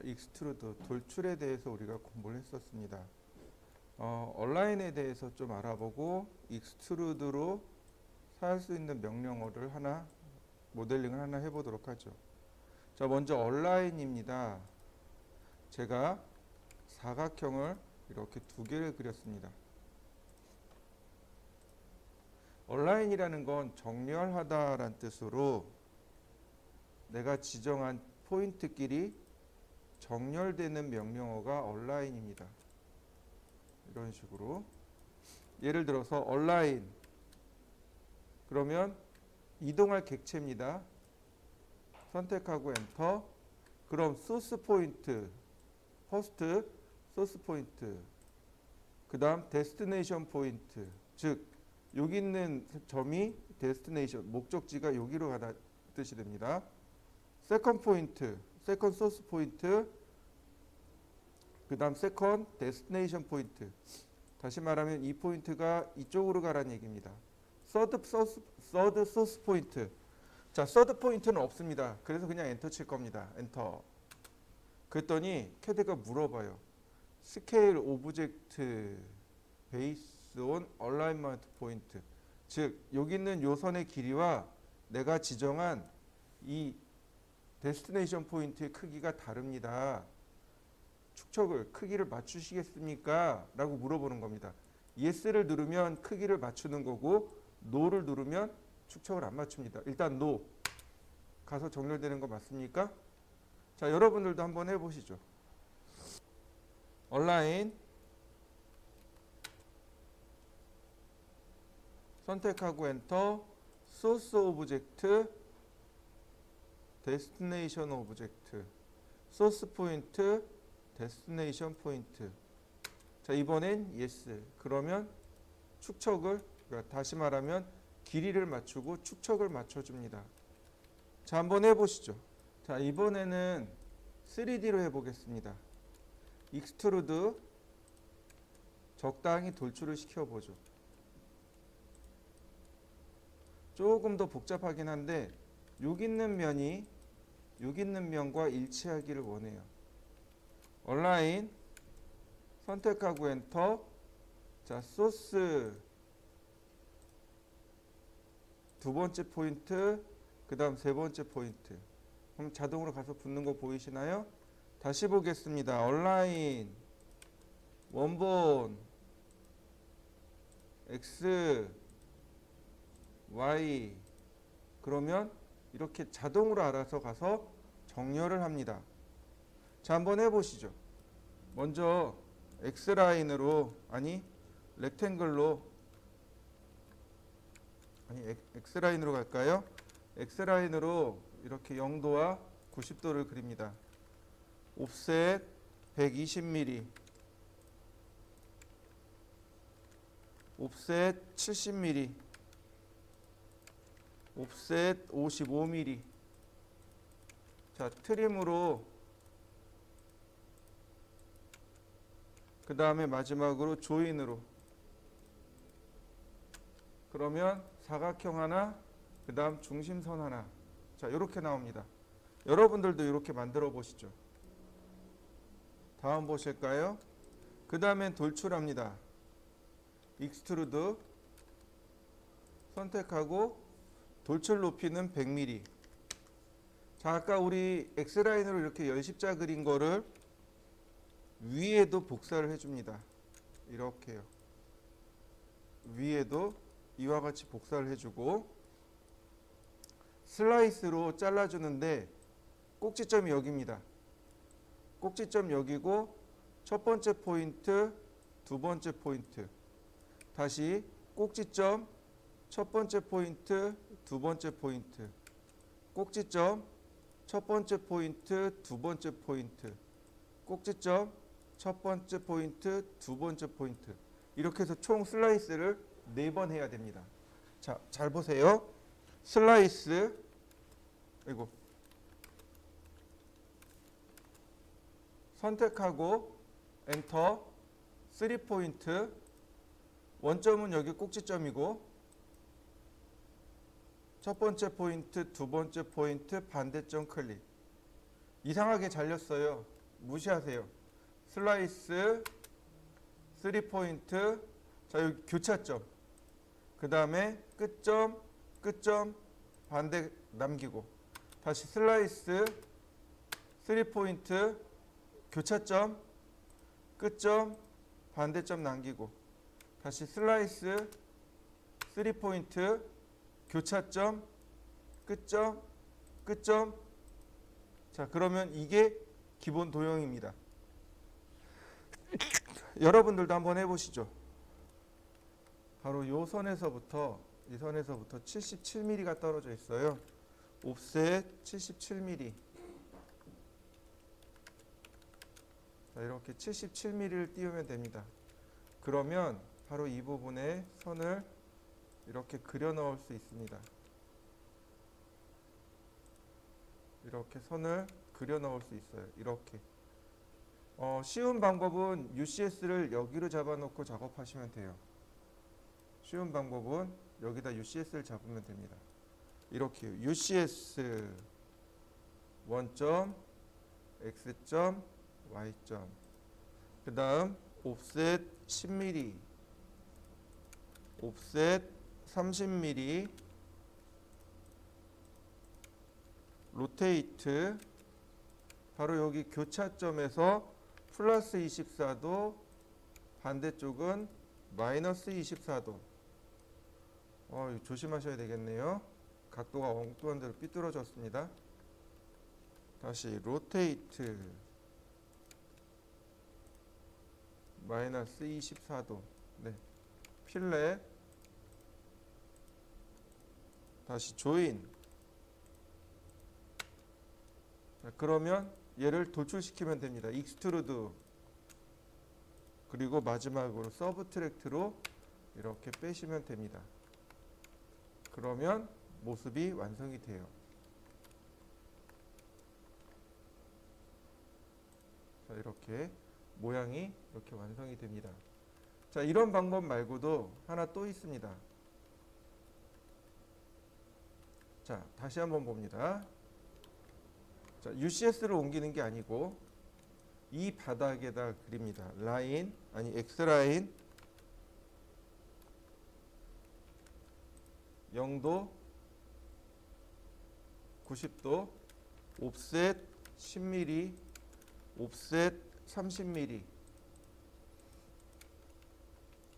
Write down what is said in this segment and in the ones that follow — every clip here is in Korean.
익스트루드, 돌출에 대해서 우리가 공부를 했었습니다. 얼라인에 대해서 좀 알아보고 익스트루드로 사용할 수 있는 명령어를 하나, 모델링을 하나 해보도록 하죠. 자, 먼저 얼라인입니다. 제가 사각형을 이렇게 두 개를 그렸습니다. 얼라인이라는 건 정렬하다라는 뜻으로 내가 지정한 포인트끼리 정렬되는 명령어가 얼라인입니다. 이런 식으로 예를 들어서 얼라인 그러면 이동할 객체입니다. 선택하고 엔터. 그럼 소스 포인트 퍼스트 소스 포인트 그 다음 데스티네이션 포인트 즉 여기 있는 점이 데스티네이션 목적지가 여기로 가다 뜻이 됩니다. 세컨드 포인트 세컨드 소스 포인트 그 다음 세컨드 데스티네이션 포인트 다시 말하면 이 포인트가 이쪽으로 가라는 얘기입니다. 서드 소스 포인트 자 서드 포인트는 없습니다. 그래서 그냥 엔터 칠 겁니다. 엔터 그랬더니 캐드가 물어봐요. 스케일 오브젝트 베이스 온 얼라인먼트 포인트 즉 여기 있는 요선의 길이와 내가 지정한 이 데스티네이션 포인트의 크기가 다릅니다. 축척을 크기를 맞추시겠습니까? 라고 물어보는 겁니다. yes를 누르면 크기를 맞추는 거고 no를 누르면 축척을 안 맞춥니다. 일단 no 가서 정렬되는 거 맞습니까? 자, 여러분들도 한번 해보시죠. 얼라인 선택하고 엔터 소스 오브젝트 데스티네이션 오브젝트 소스 포인트 데스티네이션 포인트 자 이번엔 yes 그러면 축척을 그러니까 다시 말하면 길이를 맞추고 축척을 맞춰줍니다. 자 한번 해보시죠. 자 이번에는 3D로 해보겠습니다. 익스트루드 적당히 돌출을 시켜보죠. 조금 더 복잡하긴 한데 여기 있는 면이 여기 있는 면과 일치하기를 원해요. 얼라인 선택하고 엔터 자 소스 두 번째 포인트 그 다음 세 번째 포인트 그럼 자동으로 가서 붙는 거 보이시나요? 다시 보겠습니다. 얼라인 원본 X Y 그러면 이렇게 자동으로 알아서 가서 정렬을 합니다. 자 한번 해보시죠. 먼저 X라인으로 렉탱글로 X라인으로 갈까요? X라인으로 이렇게 0도와 90도를 그립니다. 옵셋 120mm 옵셋 70mm 옵셋 55mm 자 트림으로 그 다음에 마지막으로 조인으로 그러면 사각형 하나 그 다음 중심선 하나 자 이렇게 나옵니다. 여러분들도 이렇게 만들어 보시죠. 다음 보실까요? 그 다음엔 돌출합니다. 익스트루드 선택하고 돌출 높이는 100mm 자 아까 우리 X라인으로 이렇게 열십자 그린 거를 위에도 복사를 해줍니다. 이렇게요. 위에도 이와 같이 복사를 해주고 슬라이스로 잘라주는데 꼭지점이 여기입니다. 꼭지점 여기고 첫 번째 포인트, 두 번째 포인트 다시 꼭지점 첫 번째 포인트, 두 번째 포인트 꼭지점 첫 번째 포인트, 두 번째 포인트 꼭지점 첫 번째 포인트, 두 번째 포인트 이렇게 해서 총 슬라이스를 4번 해야 됩니다. 자, 잘 보세요. 슬라이스 이거 선택하고 엔터 3포인트 원점은 여기 꼭지점이고 첫 번째 포인트, 두 번째 포인트 반대점 클릭 이상하게 잘렸어요. 무시하세요. 슬라이스 3포인트. 자, 여기 교차점. 그 다음에 끝점, 끝점, 반대 남기고. 다시 슬라이스 3포인트, 교차점, 끝점, 반대점 남기고. 다시 슬라이스 3포인트, 교차점, 끝점, 끝점. 자, 그러면 이게 기본 도형입니다. 여러분들도 한번 해보시죠. 바로 이 선에서부터, 이 선에서부터 77mm가 떨어져 있어요. 옵셋 77mm. 자, 이렇게 77mm를 띄우면 됩니다. 그러면 바로 이 부분에 선을 이렇게 그려 넣을 수 있습니다. 이렇게 선을 그려 넣을 수 있어요. 이렇게. 쉬운 방법은 UCS를 여기로 잡아놓고 작업하시면 돼요. 쉬운 방법은 여기다 UCS를 잡으면 됩니다. 이렇게요. UCS 원점, X점, Y점. 그 다음 옵셋 10mm, 옵셋 30mm, 로테이트. 바로 여기 교차점에서 플러스 24도, 반대쪽은 마이너스 24도. 조심하셔야 되겠네요. 각도가 엉뚱한 대로 삐뚤어졌습니다. 다시 로테이트 마이너스 24도. 네. 필렛. 다시 조인. 자, 그러면 얘를 돌출시키면 됩니다. 익스트루드. 그리고 마지막으로 서브트랙트로 이렇게 빼시면 됩니다. 그러면 모습이 완성이 돼요. 자, 이렇게 모양이 이렇게 완성이 됩니다. 자, 이런 방법 말고도 하나 또 있습니다. 자, 다시 한번 봅니다. 자, UCS를 옮기는 게 아니고 이 바닥에다 그립니다. 라인, 아니 X라인 0도, 90도, 옵셋 10mm, 옵셋 30mm.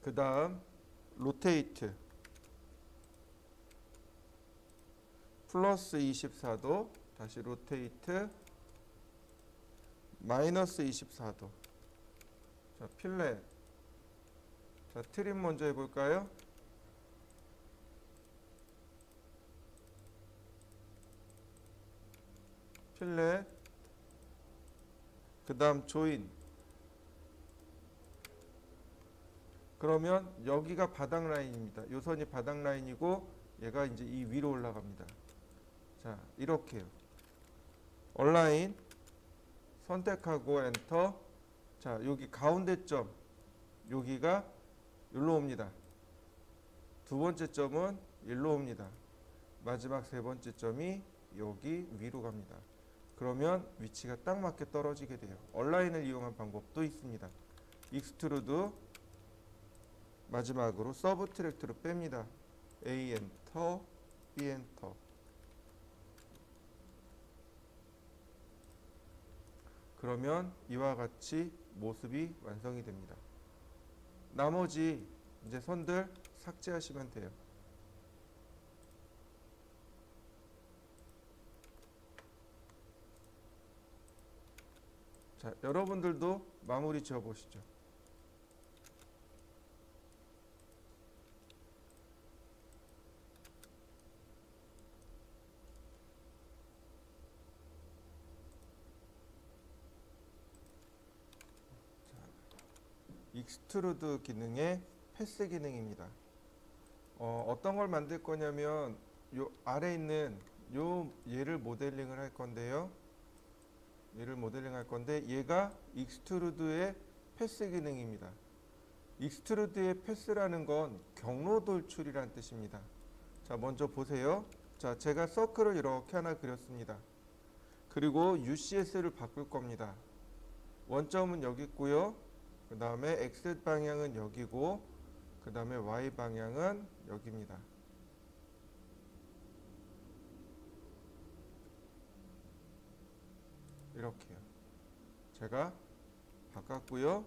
그 다음 로테이트 플러스 24도, 다시 로테이트 마이너스 24도. 자, 필렛. 자, 트림 먼저 해볼까요? 필렛. 그 다음 조인. 그러면 여기가 바닥 라인입니다. 요 선이 바닥 라인이고 얘가 이제 이 위로 올라갑니다. 자, 이렇게요. 얼라인 선택하고 엔터. 자, 여기 가운데 점, 여기가 여기로 옵니다. 두 번째 점은 일로 옵니다. 마지막 세 번째 점이 여기 위로 갑니다. 그러면 위치가 딱 맞게 떨어지게 돼요. 얼라인을 이용한 방법도 있습니다. 익스트루드, 마지막으로 서브트랙트로 뺍니다. A 엔터, B 엔터. 그러면 이와 같이 모습이 완성이 됩니다. 나머지 이제 선들 삭제하시면 돼요. 자, 여러분들도 마무리 지어 보시죠. 익스트루드 기능의 패스 기능입니다. 어떤 걸 만들 거냐면 요 아래 있는 요 얘를 모델링을 할 건데요. 얘를 모델링 할 건데 얘가 익스트루드의 패스 기능입니다. 익스트루드의 패스라는 건 경로 돌출이라는 뜻입니다. 자, 먼저 보세요. 자, 제가 서클을 이렇게 하나 그렸습니다. 그리고 UCS를 바꿀 겁니다. 원점은 여기 있고요. 그 다음에 X 방향은 여기고 그 다음에 Y 방향은 여기입니다. 이렇게요. 제가 바꿨고요.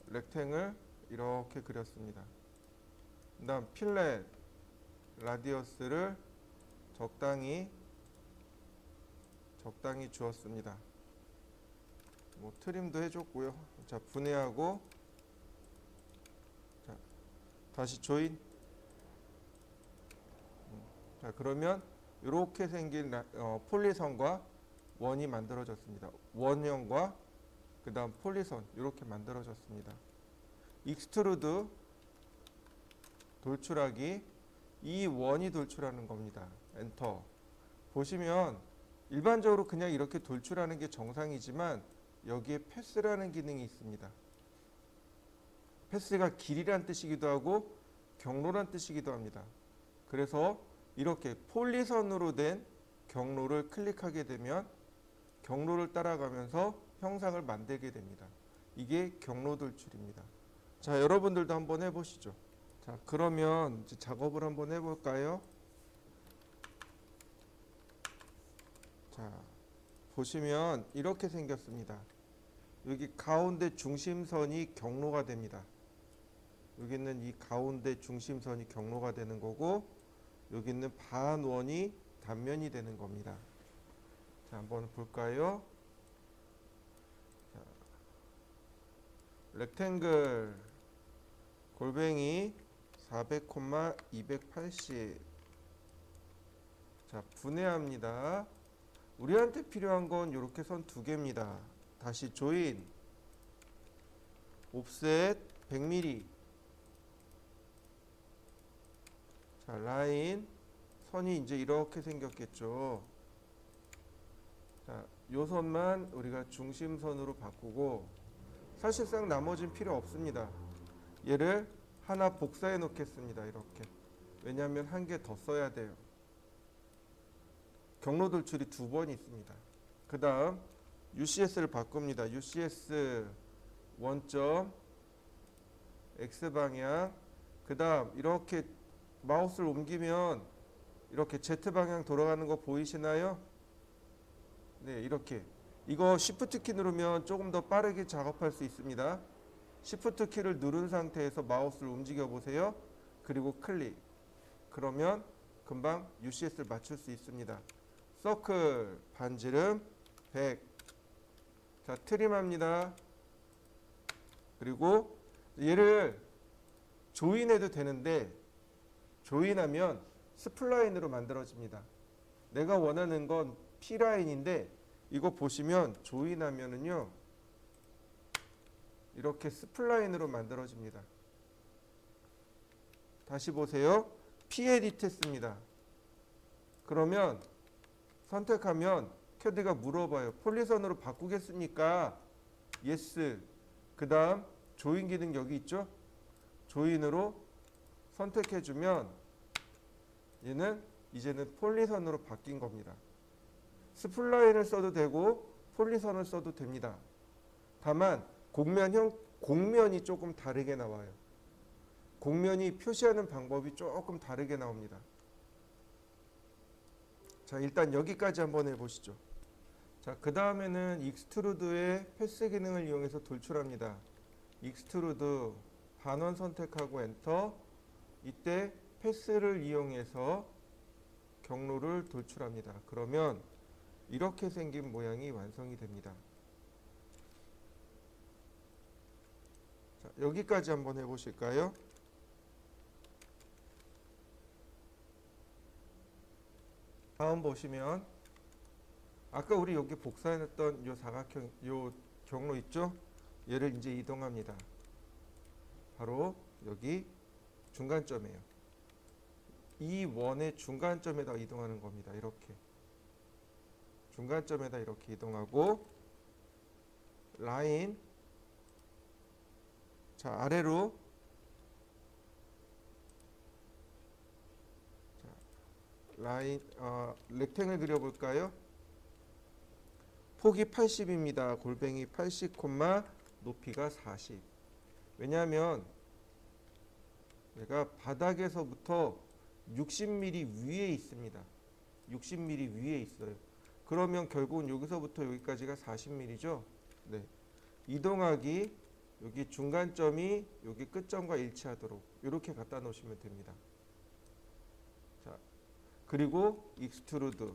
렉탱을 이렇게 그렸습니다. 그 다음 필렛 라디어스를 적당히 주었습니다. 뭐 트림도 해줬고요. 자, 분해하고 자, 다시 조인. 자, 그러면 이렇게 생긴 폴리선과 원이 만들어졌습니다. 원형과 그 다음 폴리선 이렇게 만들어졌습니다. 익스트루드 돌출하기, 이 원이 돌출하는 겁니다. 엔터. 보시면 일반적으로 그냥 이렇게 돌출하는 게 정상이지만 여기에 패스라는 기능이 있습니다. 패스가 길이란 뜻이기도 하고 경로란 뜻이기도 합니다. 그래서 이렇게 폴리선으로 된 경로를 클릭하게 되면 경로를 따라가면서 형상을 만들게 됩니다. 이게 경로 돌출입니다. 자, 여러분들도 한번 해보시죠. 자, 그러면 이제 작업을 한번 해볼까요? 자, 보시면 이렇게 생겼습니다. 여기 가운데 중심선이 경로가 됩니다. 여기 있는 이 가운데 중심선이 경로가 되는 거고 여기 있는 반원이 단면이 되는 겁니다. 자, 한번 볼까요? 자, 렉탱글 골뱅이 400,280. 자, 분해합니다. 우리한테 필요한 건 이렇게 선 두 개입니다. 다시 조인, 옵셋 100mm. 자, 라인, 선이 이제 이렇게 생겼겠죠. 자, 요 선만 우리가 중심선으로 바꾸고 사실상 나머지는 필요 없습니다. 얘를 하나 복사해 놓겠습니다. 이렇게. 왜냐하면 한 개 더 써야 돼요. 경로 돌출이 두 번 있습니다. 그 다음 UCS를 바꿉니다. UCS 원점 X방향. 그 다음 이렇게 마우스를 옮기면 이렇게 Z방향 돌아가는 거 보이시나요? 네, 이렇게. 이거 Shift 키 누르면 조금 더 빠르게 작업할 수 있습니다. Shift 키를 누른 상태에서 마우스를 움직여 보세요. 그리고 클릭. 그러면 금방 UCS를 맞출 수 있습니다. 서클 반지름 100. 자, 트림합니다. 그리고 얘를 조인해도 되는데 조인하면 스플라인으로 만들어집니다. 내가 원하는 건 P라인인데 이거 보시면 조인하면은요 이렇게 스플라인으로 만들어집니다. 다시 보세요. P 에디트 했습니다. 그러면 선택하면 캐드가 물어봐요. 폴리선으로 바꾸겠습니까? 예스. 그 다음 조인 기능 여기 있죠? 조인으로 선택해주면 얘는 이제는 폴리선으로 바뀐 겁니다. 스플라인을 써도 되고 폴리선을 써도 됩니다. 다만 곡면이 조금 다르게 나와요. 곡면이 표시하는 방법이 조금 다르게 나옵니다. 자, 일단 여기까지 한번 해보시죠. 자, 그 다음에는 익스트루드의 패스 기능을 이용해서 돌출합니다. 익스트루드 반원 선택하고 엔터. 이때 패스를 이용해서 경로를 돌출합니다. 그러면 이렇게 생긴 모양이 완성이 됩니다. 자, 여기까지 한번 해보실까요? 다음 보시면 아까 우리 여기 복사해놨던 요 사각형 요 경로 있죠? 얘를 이제 이동합니다. 바로 여기 중간점이에요. 이 원의 중간점에다 이동하는 겁니다. 이렇게 중간점에다 이렇게 이동하고 라인, 자, 아래로 라인 렉탱을 그려볼까요? 폭이 80입니다. 골뱅이 80, 높이가 40. 왜냐하면 얘가 바닥에서부터 60mm 위에 있습니다. 60mm 위에 있어요. 그러면 결국은 여기서부터 여기까지가 40mm죠. 네. 이동하기 여기 중간점이 여기 끝점과 일치하도록 이렇게 갖다 놓으시면 됩니다. 자, 그리고 익스트루드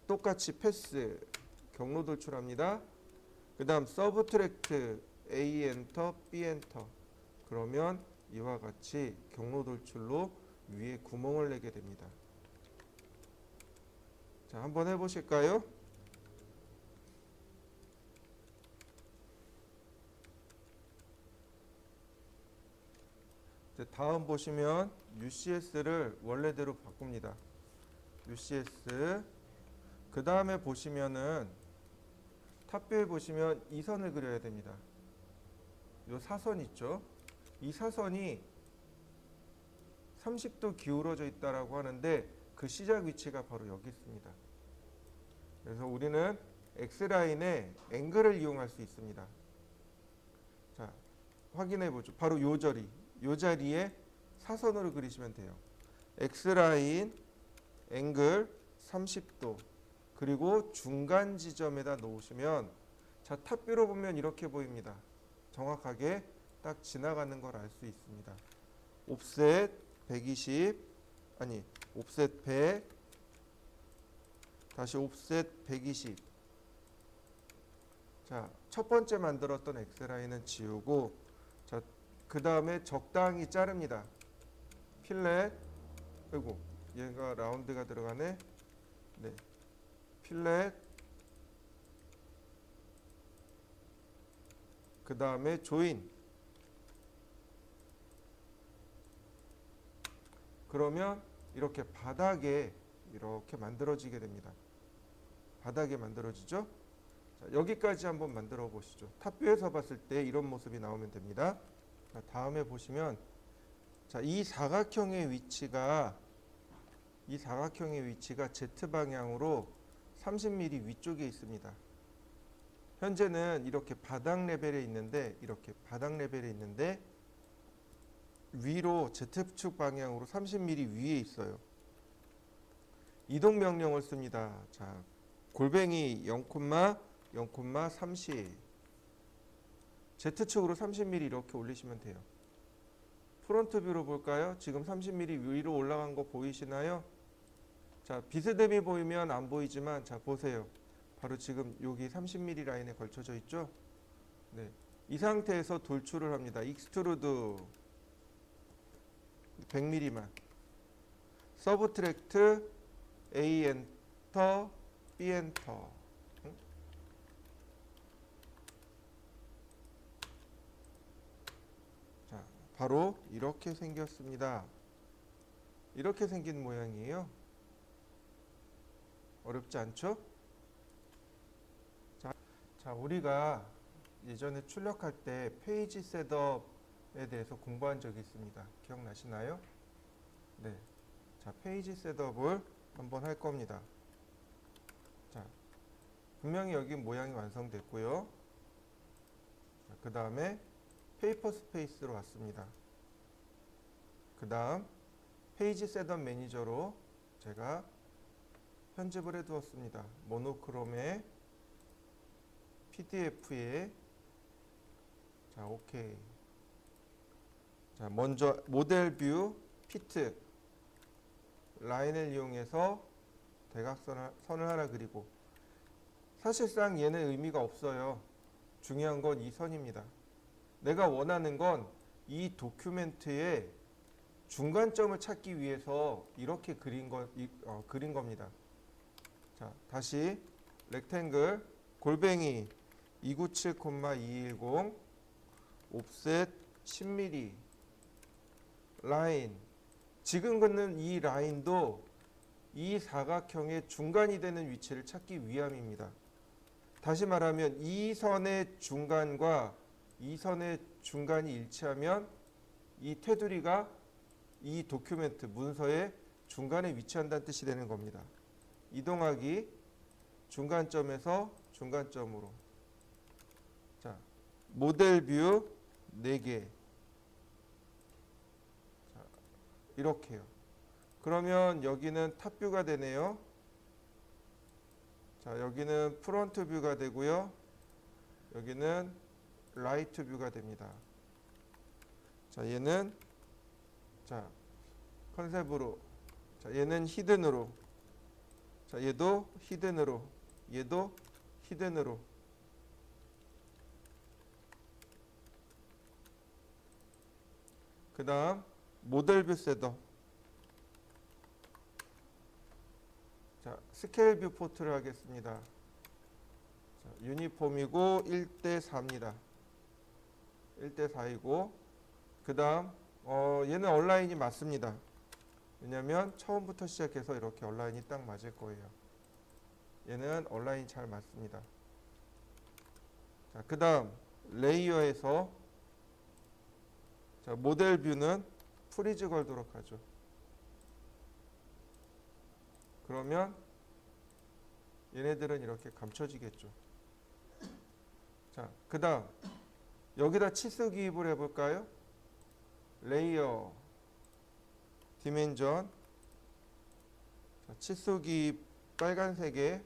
똑같이 패스 경로 돌출합니다. 그 다음 서브트랙트 A 엔터 B 엔터 그러면 이와 같이 경로 돌출로 위에 구멍을 내게 됩니다. 자, 한번 해보실까요? 다음 보시면 UCS를 원래대로 바꿉니다. UCS 그 다음에 보시면은 탑뷰에 보시면 이 선을 그려야 됩니다. 요 사선 있죠? 이 사선이 30도 기울어져 있다라고 하는데 그 시작 위치가 바로 여기 있습니다. 그래서 우리는 X라인의 앵글을 이용할 수 있습니다. 자, 확인해 보죠. 바로 요 자리에 사선으로 그리시면 돼요. X라인 앵글 30도 그리고 중간 지점에다 놓으시면 자, 탑뷰로 보면 이렇게 보입니다. 정확하게 딱 지나가는 걸 알 수 있습니다. 옵셋 120 아니 옵셋 100 다시 옵셋 120. 자, 첫 번째 만들었던 X라인은 지우고 자, 그 다음에 적당히 자릅니다. 필렛 아이고 얘가 라운드가 들어가네. 네, 필렛 그 다음에 조인. 그러면 이렇게 바닥에 이렇게 만들어지게 됩니다. 바닥에 만들어지죠. 자, 여기까지 한번 만들어 보시죠. 탑뷰에서 봤을 때 이런 모습이 나오면 됩니다. 자, 다음에 보시면 자, 이 사각형의 위치가 Z 방향으로 30mm 위쪽에 있습니다. 현재는 이렇게 바닥 레벨에 있는데 위로 Z축 방향으로 30mm 위에 있어요. 이동 명령을 씁니다. 자, 골뱅이 0,0,30 Z축으로 30mm 이렇게 올리시면 돼요. 프론트 뷰로 볼까요? 지금 30mm 위로 올라간 거 보이시나요? 자, 비스듬히 보이면 안 보이지만 자, 보세요. 바로 지금 여기 30mm 라인에 걸쳐져 있죠? 네. 이 상태에서 돌출을 합니다. 익스트루드 100mm만. 서브트랙트 A 엔터 B 엔터. 자, 바로 이렇게 생겼습니다. 이렇게 생긴 모양이에요. 어렵지 않죠? 자, 우리가 예전에 출력할 때 페이지 셋업에 대해서 공부한 적이 있습니다. 기억나시나요? 네. 자, 페이지 셋업을 한번 할 겁니다. 자, 분명히 여기 모양이 완성됐고요. 그 다음에 페이퍼 스페이스로 왔습니다. 그 다음 페이지 셋업 매니저로 제가 편집을 해 두었습니다. 모노크롬에 PDF에 자, 오케이. 자, 먼저 모델 뷰 피트 라인을 이용해서 대각선을 하나 그리고 사실상 얘는 의미가 없어요. 중요한 건 이 선입니다. 내가 원하는 건 이 도큐멘트의 중간점을 찾기 위해서 이렇게 그린 겁니다. 자, 다시 렉탱글 골뱅이 297,210 옵셋 10mm 라인 지금 긋는 이 라인도 이 사각형의 중간이 되는 위치를 찾기 위함입니다. 다시 말하면 이 선의 중간과 이 선의 중간이 일치하면 이 테두리가 이 도큐멘트 문서의 중간에 위치한다는 뜻이 되는 겁니다. 이동하기 중간점에서 중간점으로. 자, 모델 뷰 4개. 자, 이렇게요. 그러면 여기는 탑 뷰가 되네요. 자, 여기는 프론트 뷰가 되고요. 여기는 라이트 뷰가 됩니다. 자, 얘는 자, 컨셉으로. 자, 얘는 히든으로. 자, 얘도 히든으로. 얘도 히든으로. 그 다음 모델 뷰 셋업. 자, 스케일 뷰 포트를 하겠습니다. 자, 유니폼이고 1대4입니다. 1대4이고 그 다음 얘는 얼라인이 맞습니다. 왜냐면 처음부터 시작해서 이렇게 얼라인이 딱 맞을 거예요. 얘는 얼라인이 잘 맞습니다. 자, 그 다음 레이어에서 자, 모델 뷰는 프리즈 걸도록 하죠. 그러면 얘네들은 이렇게 감춰지겠죠. 자, 그 다음 여기다 치수 기입을 해볼까요? 레이어 디멘전. 자, 치수 기입 빨간색에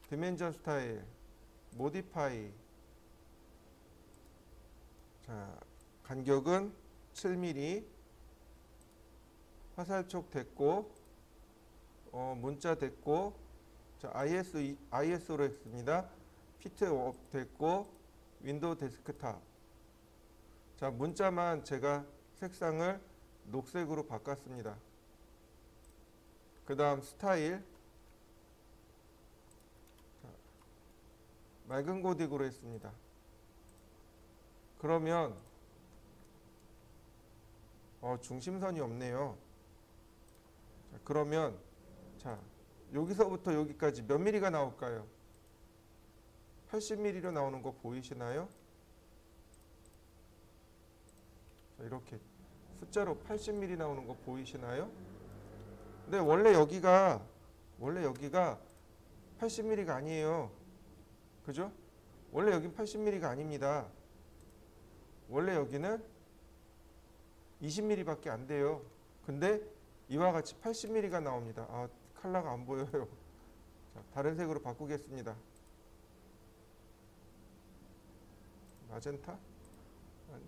디멘전 스타일 모디파이. 자, 간격은 7mm. 화살촉 됐고 문자 됐고 자, ISO로 했습니다. 피트업 됐고 윈도우 데스크탑. 자, 문자만 제가 색상을 녹색으로 바꿨습니다. 그 다음 스타일 자, 맑은 고딕으로 했습니다. 그러면 중심선이 없네요. 자, 그러면 자, 여기서부터 여기까지 몇 미리가 나올까요? 80mm로 나오는 거 보이시나요? 자, 이렇게 숫자로 80mm 나오는 거 보이시나요? 근데 원래 여기가 80mm가 아니에요. 그죠? 원래 여긴 80mm가 아닙니다. 원래 여기는 20mm밖에 안 돼요. 근데 이와 같이 80mm가 나옵니다. 아, 컬러가 안 보여요. 자, 다른 색으로 바꾸겠습니다. 마젠타? 아니,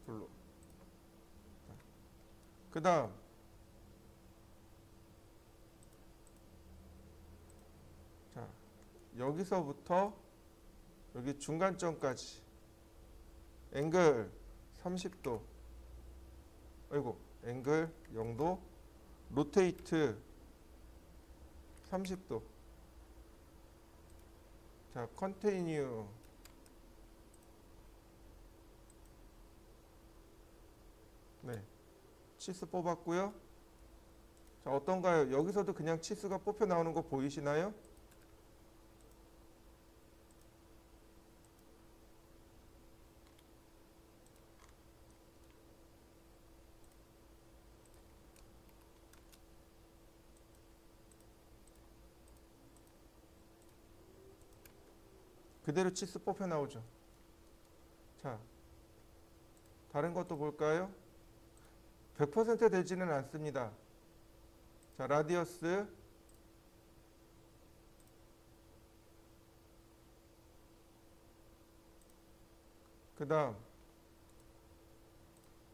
블루. 그 다음 자, 여기서부터 여기 중간점까지 앵글 30도. 아이고, 앵글 0도. 로테이트 30도. 자, 컨티뉴. 네. 치수 뽑았고요. 자, 어떤가요? 여기서도 그냥 치수가 뽑혀 나오는 거 보이시나요? 그대로 치수 뽑혀 나오죠. 자, 다른 것도 볼까요? 100% 되지는 않습니다. 자, 라디어스 그 다음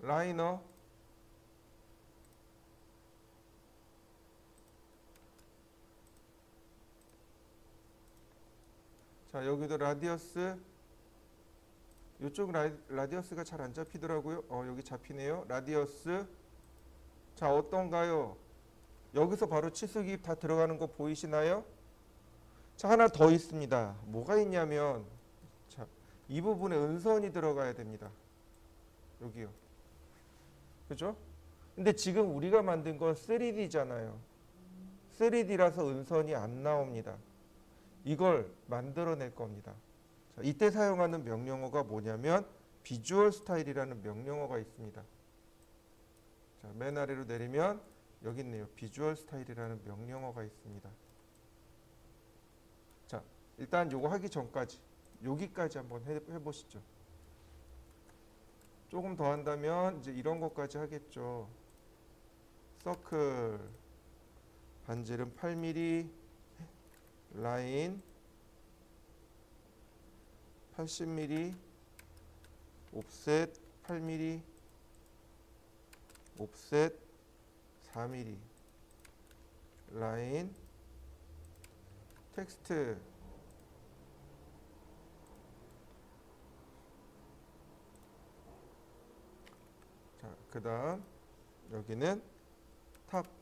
라이너 자, 여기도 라디어스 이쪽 라디어스가 잘 안 잡히더라고요. 여기 잡히네요. 라디어스 자, 어떤가요? 여기서 바로 치수 기입 다 들어가는 거 보이시나요? 자, 하나 더 있습니다. 뭐가 있냐면 자, 이 부분에 은선이 들어가야 됩니다. 여기요. 그죠? 근데 지금 우리가 만든 건 3D잖아요. 3D라서 은선이 안 나옵니다. 이걸 만들어낼 겁니다. 자, 이때 사용하는 명령어가 뭐냐면 비주얼 스타일이라는 명령어가 있습니다. 자, 맨 아래로 내리면 여기 있네요. 비주얼 스타일이라는 명령어가 있습니다. 일단 요거 하기 전까지 여기까지 한번 해보시죠. 조금 더 한다면 이제 이런 것까지 하겠죠. 서클 반지름 8mm, 라인 80mm, 옵셋 8mm, 옵셋 4mm, 라인, 텍스트 자, 그 다음 여기는 탑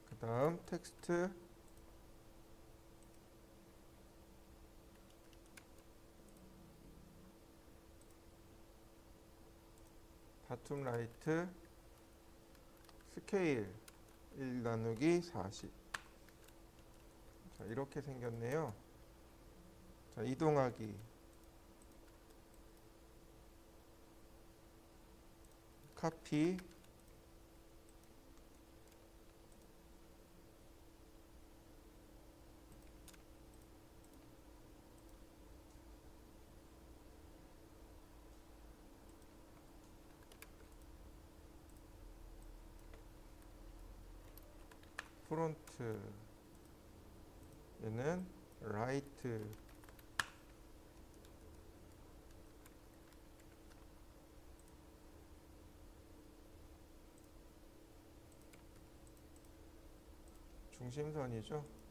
그 다음 텍스트 바텀 라이트 스케일 1 나누기 40 자, 이렇게 생겼네요. 자, 이동하기 카피 프론트 얘는 라이트 중심선이죠.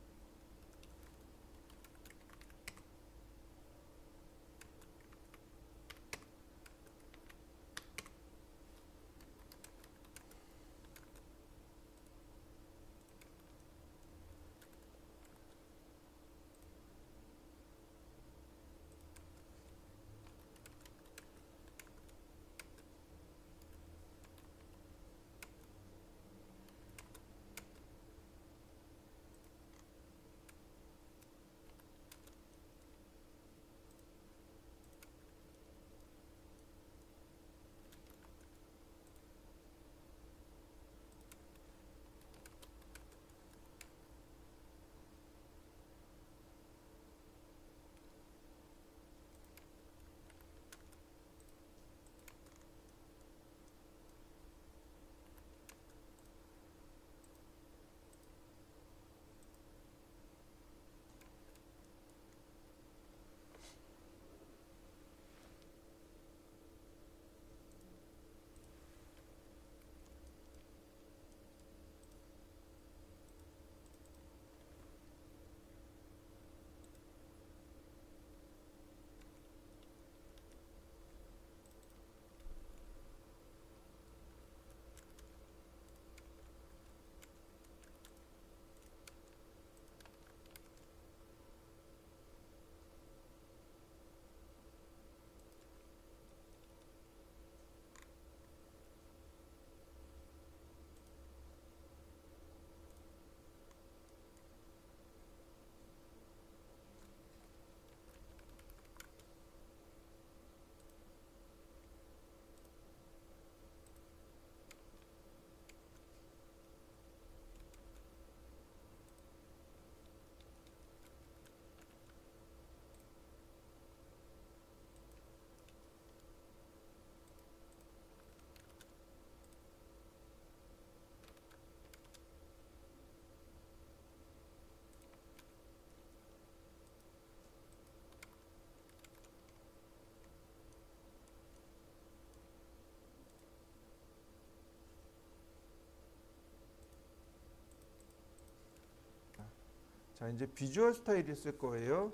자, 이제 비주얼 스타일이 있을 거예요.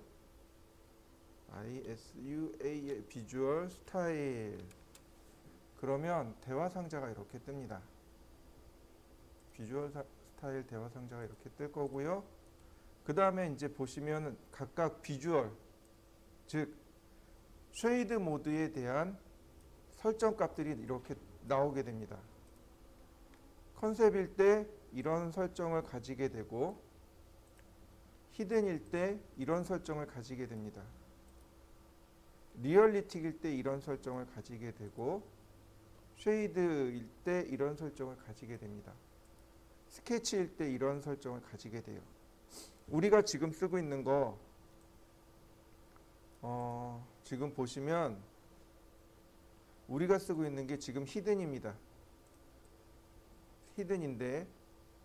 ISUA 비주얼 스타일. 그러면 대화 상자가 이렇게 뜹니다. 비주얼 스타일 대화 상자가 이렇게 뜰 거고요. 그 다음에 이제 보시면 각각 비주얼, 즉 쉐이드 모드에 대한 설정 값들이 이렇게 나오게 됩니다. 컨셉일 때 이런 설정을 가지게 되고 히든일 때 이런 설정을 가지게 됩니다. 리얼리틱일 때 이런 설정을 가지게 되고 쉐이드일 때 이런 설정을 가지게 됩니다. 스케치일 때 이런 설정을 가지게 돼요. 우리가 지금 쓰고 있는 거 지금 보시면 우리가 쓰고 있는 게 지금 히든입니다. 히든인데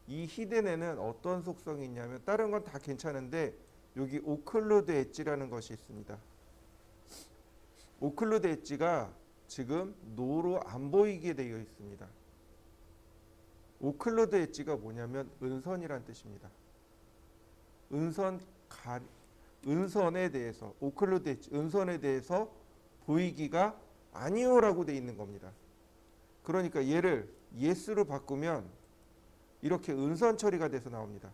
이 히든에는 어떤 속성이 있냐면 다른 건 다 괜찮은데 여기 오클루드 엣지라는 것이 있습니다. 오클루드 엣지가 지금 노로 안 보이게 되어 있습니다. 오클루드 엣지가 뭐냐면 은선이란 뜻입니다. 은선에 대해서 오클루드 엣지, 은선에 대해서 보이기가 아니오라고 되어 있는 겁니다. 그러니까 얘를 yes로 바꾸면 이렇게 은선 처리가 돼서 나옵니다.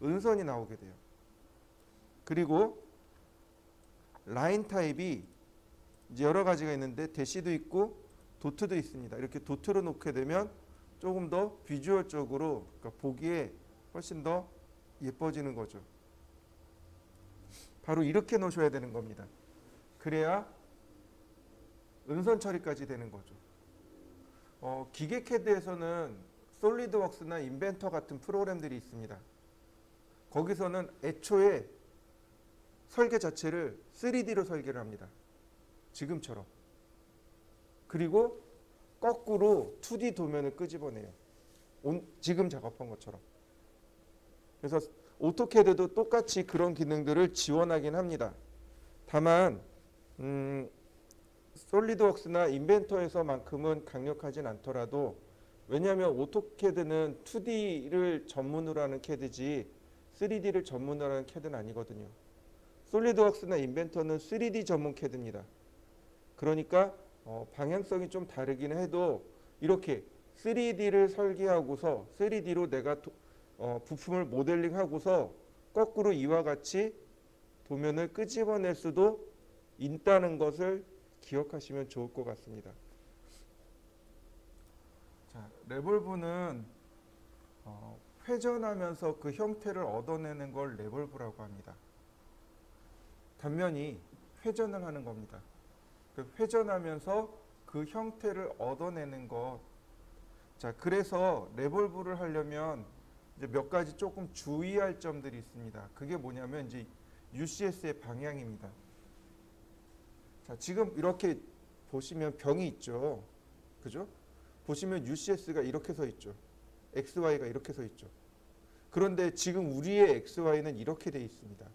은선이 나오게 돼요. 그리고 라인 타입이 이제 여러 가지가 있는데 대시도 있고 도트도 있습니다. 이렇게 도트로 놓게 되면 조금 더 비주얼적으로 그러니까 보기에 훨씬 더 예뻐지는 거죠. 바로 이렇게 놓으셔야 되는 겁니다. 그래야 은선 처리까지 되는 거죠. 기계 CAD에서는 솔리드웍스나 인벤터 같은 프로그램들이 있습니다. 거기서는 애초에 설계 자체를 3D로 설계를 합니다. 지금처럼. 그리고 거꾸로 2D 도면을 끄집어내요. 지금 작업한 것처럼. 그래서 오토캐드도 똑같이 그런 기능들을 지원하긴 합니다. 다만 솔리드웍스나 인벤터에서만큼은 강력하진 않더라도 왜냐하면 오토캐드는 2D를 전문으로 하는 캐드지 3D를 전문으로 하는 캐드는 아니거든요. 솔리드웍스나 인벤터는 3D 전문 캐드입니다. 그러니까 방향성이 좀 다르긴 해도 이렇게 3D를 설계하고서 3D로 내가 부품을 모델링하고서 거꾸로 이와 같이 도면을 끄집어낼 수도 있다는 것을 기억하시면 좋을 것 같습니다. 자, 레볼브는 회전하면서 그 형태를 얻어내는 걸 레볼브라고 합니다. 단면이 회전을 하는 겁니다. 회전하면서 그 형태를 얻어내는 것. 자, 그래서 레볼브를 하려면 이제 몇 가지 조금 주의할 점들이 있습니다. 그게 뭐냐면 이제 UCS의 방향입니다. 자, 지금 이렇게 보시면 병이 있죠. 그죠? 보시면 UCS가 이렇게 서 있죠. XY가 이렇게 서 있죠. 그런데 지금 우리의 XY는 이렇게 돼 있습니다.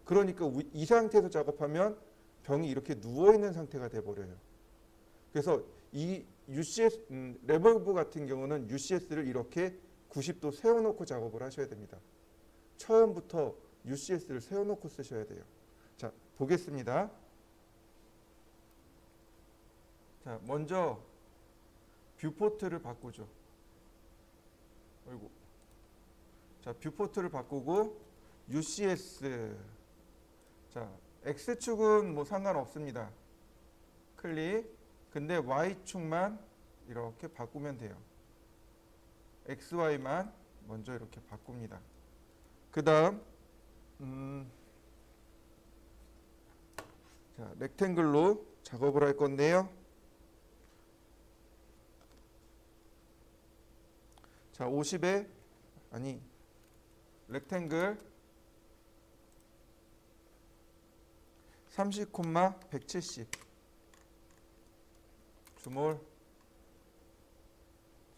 그러니까 이 상태에서 작업하면 병이 이렇게 누워 있는 상태가 돼 버려요. 그래서 이 UCS 레볼브 같은 경우는 UCS를 이렇게 90도 세워놓고 작업을 하셔야 됩니다. 처음부터 UCS를 세워놓고 쓰셔야 돼요. 자, 보겠습니다. 자, 먼저 뷰포트를 바꾸죠. 아이고. 자, 뷰포트를 바꾸고 UCS. 자, X축은 뭐 상관없습니다. 클릭. 근데 Y축만 이렇게 바꾸면 돼요. XY만 먼저 이렇게 바꿉니다. 그 다음 자, 렉탱글로 작업을 할 건데요. 자, 50에 아니 렉탱글 30, 170 주몰.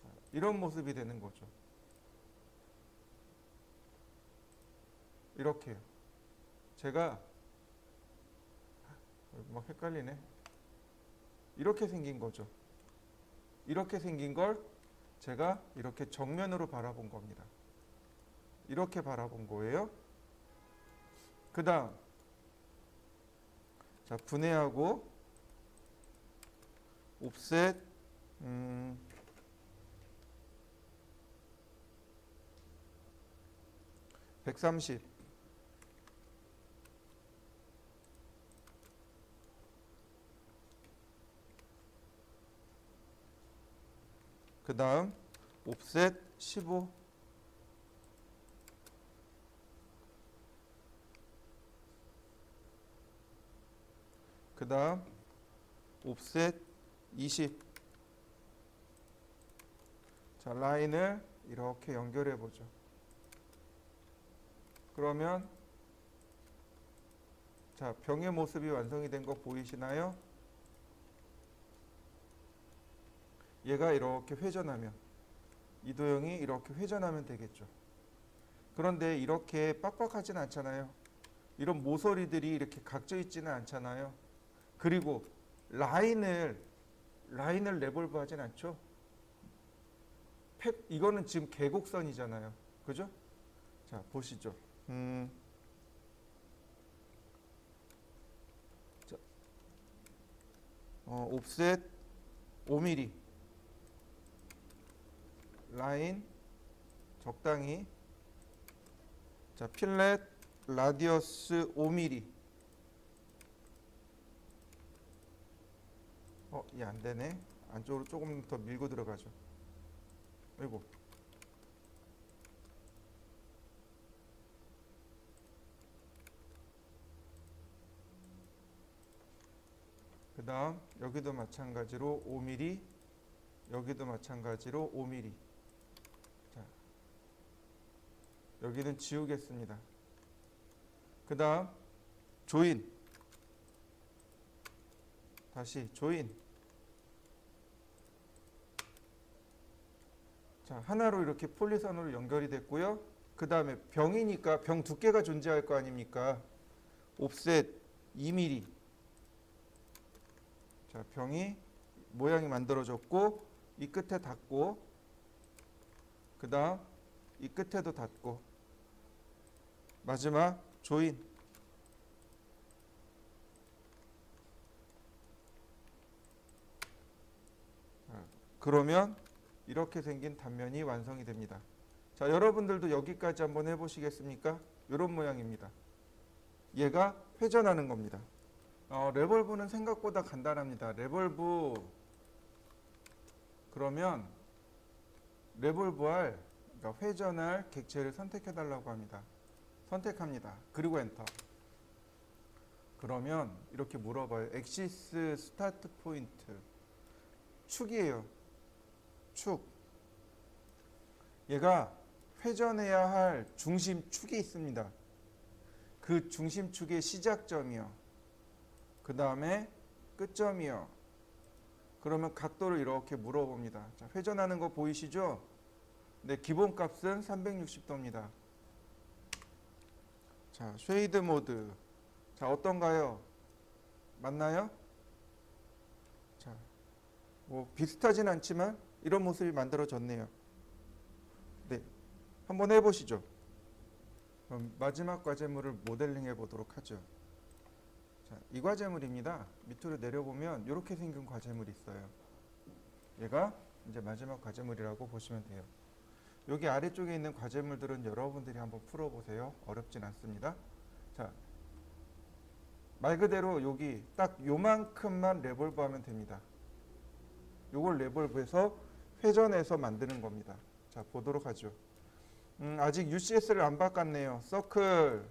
자, 이런 모습이 되는 거죠. 이렇게요. 제가 막 헷갈리네. 이렇게 생긴 거죠. 이렇게 생긴 걸 제가 이렇게 정면으로 바라본 겁니다. 이렇게 바라본 거예요. 그 다음 자, 분해하고 옵셋 130 그 다음 옵셋 15 그 다음 옵셋 20. 자, 라인을 이렇게 연결해 보죠. 그러면 자, 병의 모습이 완성이 된 거 보이시나요? 얘가 이렇게 회전하면, 이 도형이 이렇게 회전하면 되겠죠. 그런데 이렇게 빡빡하진 않잖아요. 이런 모서리들이 이렇게 각져 있지는 않잖아요. 그리고 라인을 레볼브 하진 않죠. 이거는 지금 계곡선이잖아요. 그죠? 자, 보시죠. 자, 옵셋 5mm. 라인 적당히. 자, 필렛 라디어스 5mm. 이게 안 되네. 안쪽으로 조금 더 밀고 들어가죠. 아이고. 그 다음 여기도 마찬가지로 5mm, 여기도 마찬가지로 5mm. 자, 여기는 지우겠습니다. 그 다음 조인, 다시 조인. 자, 하나로 이렇게 폴리선으로 연결이 됐고요. 그 다음에 병이니까 병 두께가 존재할 거 아닙니까? 옵셋 2mm. 자, 병이 모양이 만들어졌고, 이 끝에 닿고, 그 다음 이 끝에도 닿고, 마지막 조인. 그러면 이렇게 생긴 단면이 완성이 됩니다. 자, 여러분들도 여기까지 한번 해보시겠습니까? 이런 모양입니다. 얘가 회전하는 겁니다. 레볼브는 생각보다 간단합니다. 레볼브, 그러면 레볼브할, 그러니까 회전할 객체를 선택해 달라고 합니다. 선택합니다. 그리고 엔터. 그러면 이렇게 물어봐요. 엑시스 스타트 포인트. 축이에요. 축. 얘가 회전해야 할 중심축이 있습니다. 그 중심축의 시작점이요. 그 다음에 끝점이요. 그러면 각도를 이렇게 물어봅니다. 자, 회전하는 거 보이시죠? 네, 기본값은 360도입니다. 자, 쉐이드 모드. 자, 어떤가요? 맞나요? 자, 뭐 비슷하진 않지만 이런 모습이 만들어졌네요. 네, 한번 해보시죠. 그럼 마지막 과제물을 모델링 해보도록 하죠. 자, 이 과제물입니다. 밑으로 내려보면 이렇게 생긴 과제물이 있어요. 얘가 이제 마지막 과제물이라고 보시면 돼요. 여기 아래쪽에 있는 과제물들은 여러분들이 한번 풀어보세요. 어렵진 않습니다. 자, 말 그대로 여기 딱 요만큼만 레볼브 하면 됩니다. 요걸 레볼브해서 회전해서 만드는 겁니다. 자, 보도록 하죠. 아직 UCS를 안 바꿨네요. 서클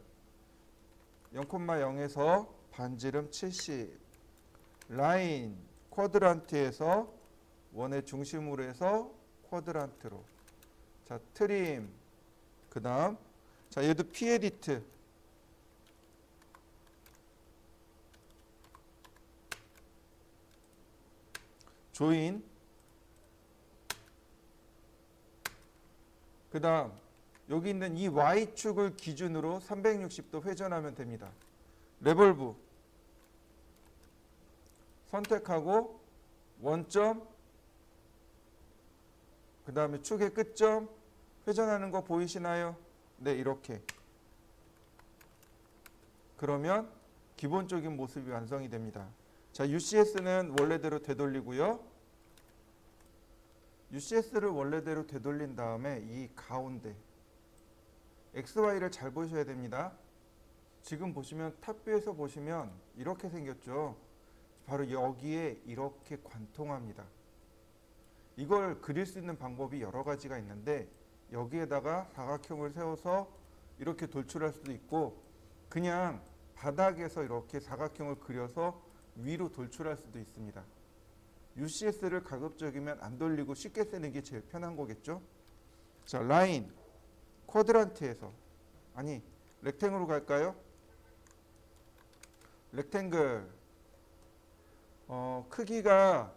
0,0에서 반지름 70, 라인 쿼드란트에서 원의 중심으로 해서 쿼드란트로. 자, 트림. 그 다음, 자, 얘도 피에디트. 조인. 그 다음, 여기 있는 이 Y축을 기준으로 360도 회전하면 됩니다. 레볼브. 선택하고, 원점, 그 다음에 축의 끝점, 회전하는 거 보이시나요? 네, 이렇게. 그러면 기본적인 모습이 완성이 됩니다. 자, UCS는 원래대로 되돌리고요. UCS를 원래대로 되돌린 다음에 이 가운데 XY를 잘 보셔야 됩니다. 지금 보시면 탑뷰에서 보시면 이렇게 생겼죠. 바로 여기에 이렇게 관통합니다. 이걸 그릴 수 있는 방법이 여러 가지가 있는데 여기에다가 사각형을 세워서 이렇게 돌출할 수도 있고 그냥 바닥에서 이렇게 사각형을 그려서 위로 돌출할 수도 있습니다. UCS를 가급적이면 안 돌리고 쉽게 쓰는 게 제일 편한 거겠죠. 자, 라인 쿼드란트에서 아니 렉탱으로 갈까요? 렉탱글 크기가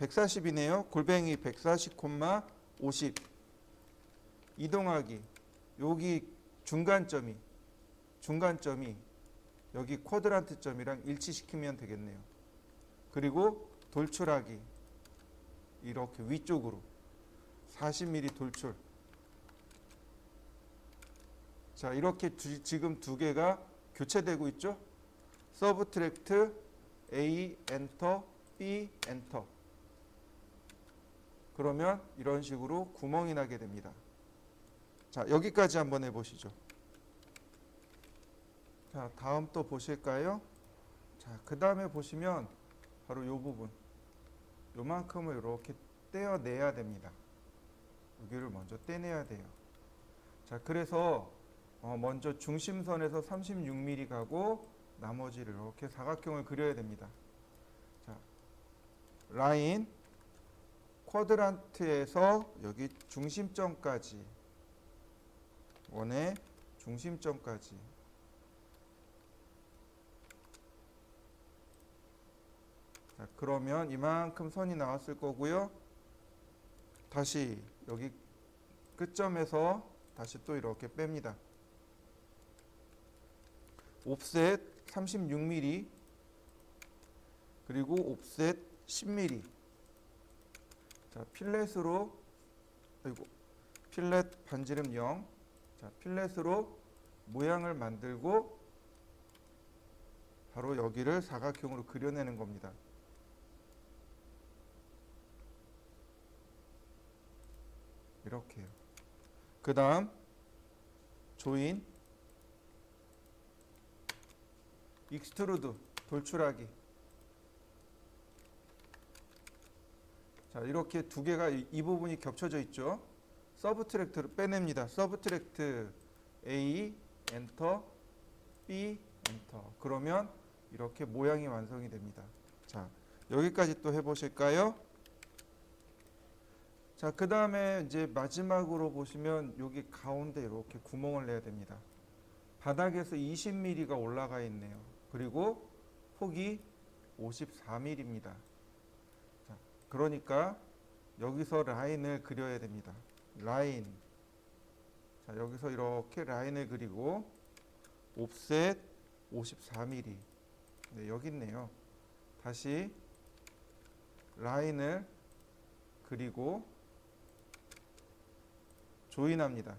140이네요. 골뱅이 140,50 이동하기 여기 중간점이 여기 쿼드란트 점이랑 일치시키면 되겠네요. 그리고 돌출하기 이렇게 위쪽으로 40mm 돌출. 자, 이렇게 지금 두 개가 교체되고 있죠. 서브트랙트 A 엔터 B 엔터. 그러면 이런 식으로 구멍이 나게 됩니다. 자, 여기까지 한번 해보시죠. 자, 다음 또 보실까요? 자, 그 다음에 보시면 바로 이 부분 요만큼을 이렇게 떼어내야 됩니다. 여기를 먼저 떼내야 돼요. 자, 그래서 먼저 중심선에서 36mm 가고 나머지를 이렇게 사각형을 그려야 됩니다. 자, 라인 쿼드란트에서 여기 중심점까지 원의 중심점까지 자, 그러면 이만큼 선이 나왔을 거고요. 다시 여기 끝점에서 다시 또 이렇게 뺍니다. 옵셋 36mm 그리고 옵셋 10mm. 자, 필렛으로 필렛 반지름 0. 자, 필렛으로 모양을 만들고 바로 여기를 사각형으로 그려내는 겁니다. 이렇게요. 그 다음 조인 익스트루드 돌출하기. 자, 이렇게 두 개가 이 부분이 겹쳐져 있죠. 서브트랙트를 빼냅니다. 서브트랙트 A 엔터 B 엔터. 그러면 이렇게 모양이 완성이 됩니다. 자, 여기까지 또 해보실까요? 자, 그 다음에 이제 마지막으로 보시면 여기 가운데 이렇게 구멍을 내야 됩니다. 바닥에서 20mm가 올라가 있네요. 그리고 폭이 54mm입니다. 자, 그러니까 여기서 라인을 그려야 됩니다. 라인. 자, 여기서 이렇게 라인을 그리고 옵셋 54mm. 네, 여기 있네요. 다시 라인을 그리고 조인합니다.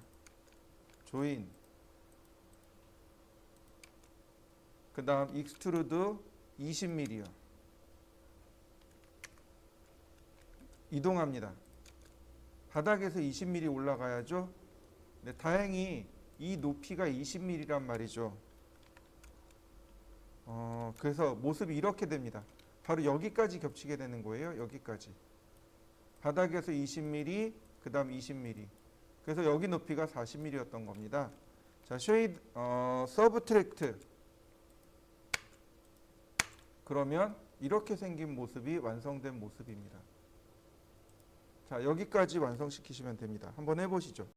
조인. 그 다음 익스트루드 20mm요. 이동합니다. 바닥에서 20mm 올라가야죠. 네, 다행히 이 높이가 20mm란 말이죠. 그래서 모습이 이렇게 됩니다. 바로 여기까지 겹치게 되는 거예요. 여기까지. 바닥에서 20mm, 그 다음 20mm. 그래서 여기 높이가 40mm였던 겁니다. 자, 쉐이드, 서브트랙트. 그러면 이렇게 생긴 모습이 완성된 모습입니다. 자, 여기까지 완성시키시면 됩니다. 한번 해보시죠.